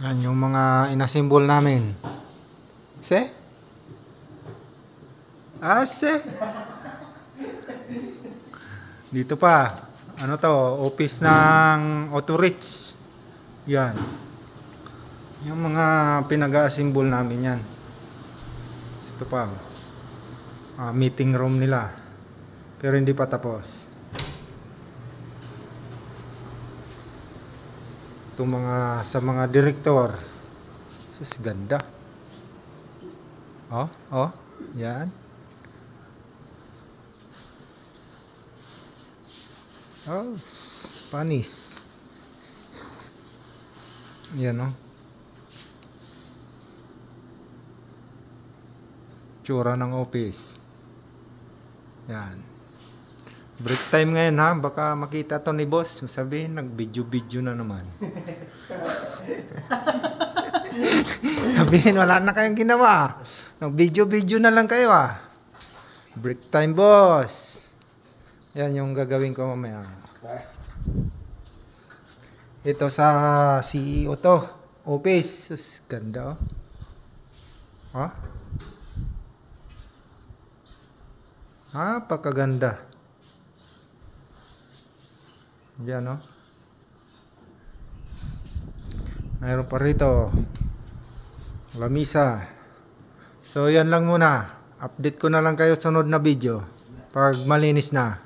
Yan yung mga inasimbol namin. Se? Se? Dito pa. Ano to? Office ng Autorich. Yan. Yung mga pinag-aasimbol namin yan. Ito pa. Meeting room nila. Pero hindi pa tapos. Ito mga sa mga direktor. Sus, ganda. Yan. Panis. Yan tsura ng office. Yan. Break time ngayon ha. Baka makita to ni boss. Sabihin, nag-video na naman. Sabihin, wala na kayong ginawa. Nag-video na lang kayo Break time, boss. Yan yung gagawin ko mamaya. Ito sa CEO to. Office. Sus, ganda Napakaganda. Yan mayroon pa rito lamisa. So yan lang muna. Update ko na lang kayo sunod na video pag malinis na.